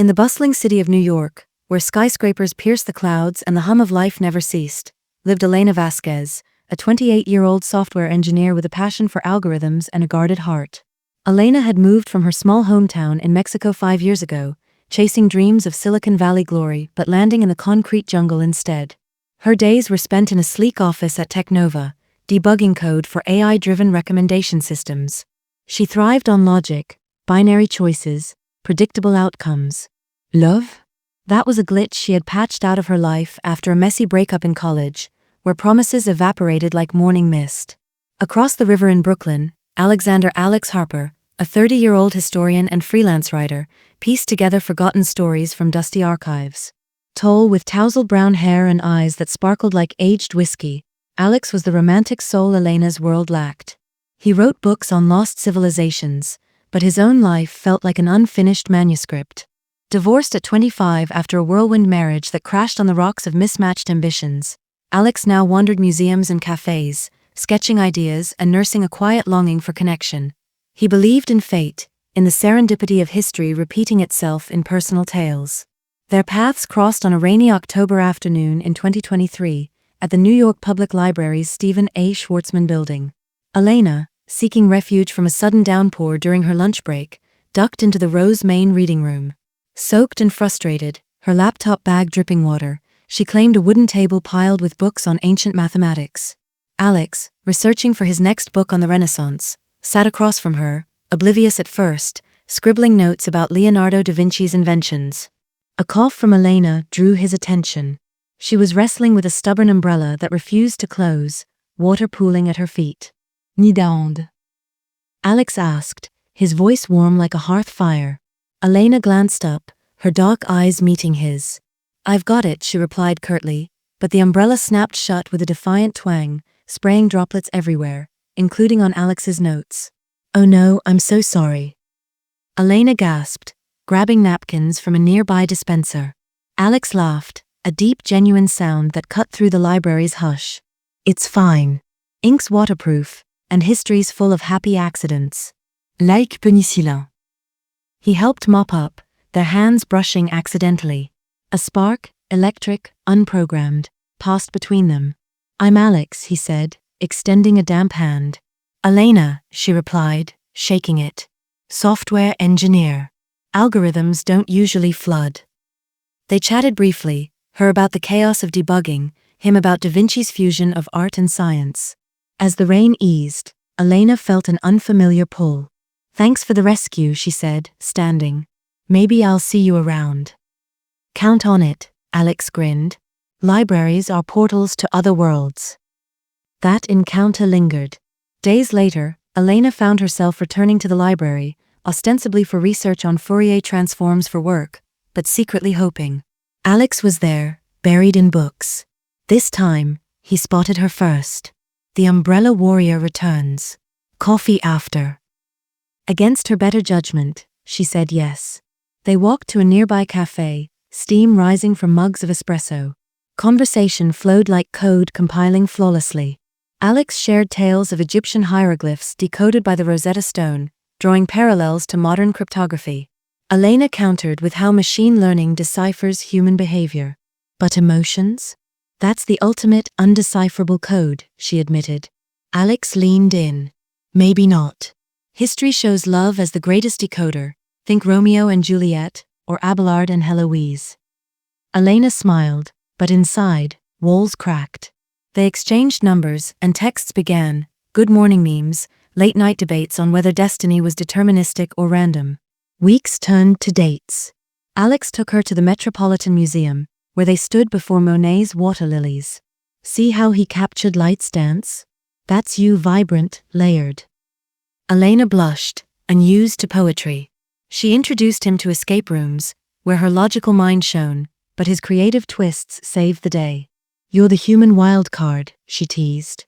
In the bustling city of New York, where skyscrapers pierced the clouds and the hum of life never ceased, lived Elena Vasquez, a 28-year-old software engineer with a passion for algorithms and a guarded heart. Elena had moved from her small hometown in Mexico 5 years ago, chasing dreams of Silicon Valley glory but landing in the concrete jungle instead. Her days were spent in a sleek office at Technova, debugging code for AI-driven recommendation systems. She thrived on logic, binary choices, predictable outcomes. Love? That was a glitch she had patched out of her life after a messy breakup in college, where promises evaporated like morning mist. Across the river in Brooklyn, Alexander Alex Harper, a 30-year-old historian and freelance writer, pieced together forgotten stories from dusty archives. Tall with tousled brown hair and eyes that sparkled like aged whiskey, Alex was the romantic soul Elena's world lacked. He wrote books on lost civilizations, but his own life felt like an unfinished manuscript. Divorced at 25 after a whirlwind marriage that crashed on the rocks of mismatched ambitions, Alex now wandered museums and cafes, sketching ideas and nursing a quiet longing for connection. He believed in fate, in the serendipity of history repeating itself in personal tales. Their paths crossed on a rainy October afternoon in 2023 at the New York Public Library's Stephen A. Schwartzman building. Elena, seeking refuge from a sudden downpour during her lunch break, ducked into the Rose Main reading room. Soaked and frustrated, her laptop bag dripping water, she claimed a wooden table piled with books on ancient mathematics. Alex, researching for his next book on the Renaissance, sat across from her, oblivious at first, scribbling notes about Leonardo da Vinci's inventions. A cough from Elena drew his attention. She was wrestling with a stubborn umbrella that refused to close, water pooling at her feet. Ni d'onde? Alex asked, his voice warm like a hearth fire. Elena glanced up, her dark eyes meeting his. I've got it, she replied curtly, but the umbrella snapped shut with a defiant twang, spraying droplets everywhere, including on Alex's notes. Oh no, I'm so sorry. Elena gasped, grabbing napkins from a nearby dispenser. Alex laughed, a deep, genuine sound that cut through the library's hush. It's fine. Ink's waterproof, and history's full of happy accidents. Like penicillin. He helped mop up, their hands brushing accidentally. A spark, electric, unprogrammed, passed between them. I'm Alex, he said, extending a damp hand. Elena, she replied, shaking it. Software engineer. Algorithms don't usually flood. They chatted briefly, her about the chaos of debugging, him about Da Vinci's fusion of art and science. As the rain eased, Elena felt an unfamiliar pull. Thanks for the rescue, she said, standing. Maybe I'll see you around. Count on it, Alex grinned. Libraries are portals to other worlds. That encounter lingered. Days later, Elena found herself returning to the library, ostensibly for research on Fourier transforms for work, but secretly hoping. Alex was there, buried in books. This time, he spotted her first. The umbrella warrior returns. Coffee after. Against her better judgment, she said yes. They walked to a nearby cafe, steam rising from mugs of espresso. Conversation flowed like code compiling flawlessly. Alex shared tales of Egyptian hieroglyphs decoded by the Rosetta Stone, drawing parallels to modern cryptography. Elena countered with how machine learning deciphers human behavior. But emotions? That's the ultimate undecipherable code, she admitted. Alex leaned in. Maybe not. History shows love as the greatest decoder. Think Romeo and Juliet, or Abelard and Heloise. Elena smiled, but inside, walls cracked. They exchanged numbers, and texts began, good morning memes, late-night debates on whether destiny was deterministic or random. Weeks turned to dates. Alex took her to the Metropolitan Museum, where they stood before Monet's water lilies. See how he captured light's dance? That's you, vibrant, layered. Elena blushed, unused to poetry. She introduced him to escape rooms, where her logical mind shone, but his creative twists saved the day. You're the human wild card, she teased.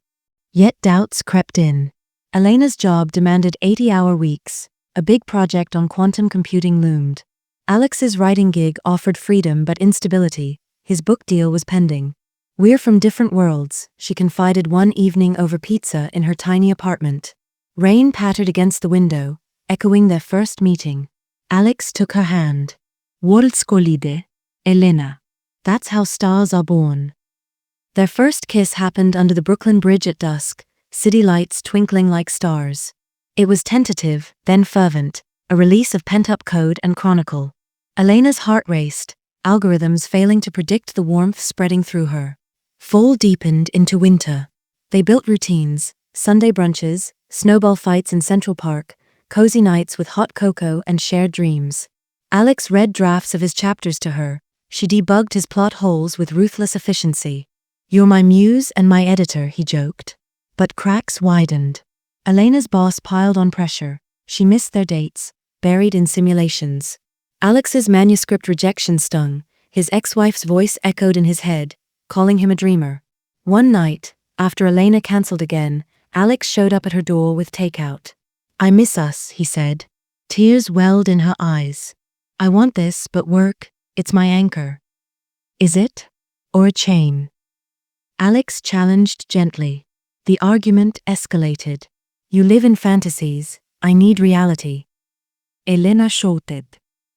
Yet doubts crept in. Elena's job demanded 80-hour weeks. A big project on quantum computing loomed. Alex's writing gig offered freedom but instability. His book deal was pending. We're from different worlds, she confided one evening over pizza in her tiny apartment. Rain pattered against the window, echoing their first meeting. Alex took her hand. Worldskolide, Elena. That's how stars are born. Their first kiss happened under the Brooklyn Bridge at dusk, city lights twinkling like stars. It was tentative, then fervent, a release of pent-up code and chronicle. Elena's heart raced, algorithms failing to predict the warmth spreading through her. Fall deepened into winter. They built routines, Sunday brunches, snowball fights in Central Park, cozy nights with hot cocoa and shared dreams. Alex read drafts of his chapters to her. She debugged his plot holes with ruthless efficiency. "You're my muse and my editor," he joked. But cracks widened. Elena's boss piled on pressure. She missed their dates, buried in simulations. Alex's manuscript rejection stung. His ex-wife's voice echoed in his head, calling him a dreamer. One night, after Elena cancelled again, Alex showed up at her door with takeout. "I miss us," he said. Tears welled in her eyes. "I want this, but work, it's my anchor." "Is it? Or a chain?" Alex challenged gently. The argument escalated. "You live in fantasies, I need reality." Elena shouted.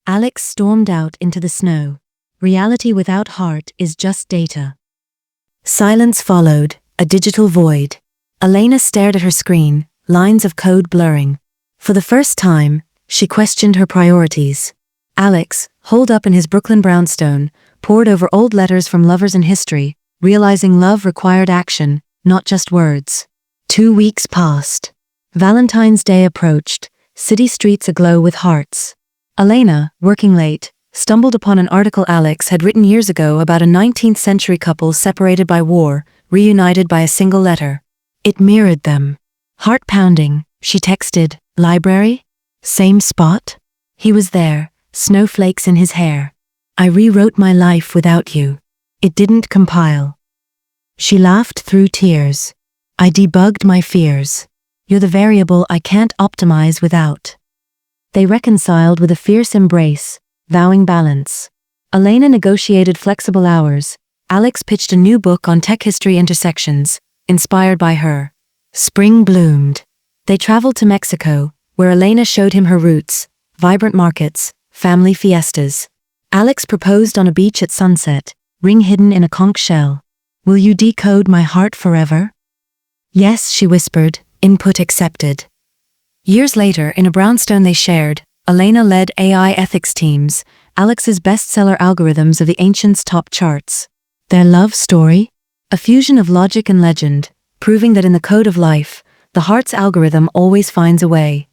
Alex stormed out into the snow. Reality without heart is just data. Silence followed, a digital void. Elena stared at her screen, lines of code blurring. For the first time, she questioned her priorities. Alex, holed up in his Brooklyn brownstone, pored over old letters from lovers in history, realizing love required action, not just words. 2 weeks passed. Valentine's Day approached, city streets aglow with hearts. Elena, working late, stumbled upon an article Alex had written years ago about a 19th century couple separated by war, reunited by a single letter. It mirrored them. Heart-pounding, she texted, "Library? Same spot?" He was there, snowflakes in his hair. "I rewrote my life without you. It didn't compile." She laughed through tears. "I debugged my fears. You're the variable I can't optimize without." They reconciled with a fierce embrace, vowing balance. Elena negotiated flexible hours. Alex pitched a new book on tech history intersections, inspired by her. Spring bloomed. They traveled to Mexico, where Elena showed him her roots, vibrant markets, family fiestas. Alex proposed on a beach at sunset, ring hidden in a conch shell. "Will you decode my heart forever?" "Yes," she whispered, input accepted. Years later, in a brownstone they shared, Elena led AI ethics teams, Alex's bestseller algorithms of the ancients' top charts. Their love story? A fusion of logic and legend, proving that in the code of life, the heart's algorithm always finds a way.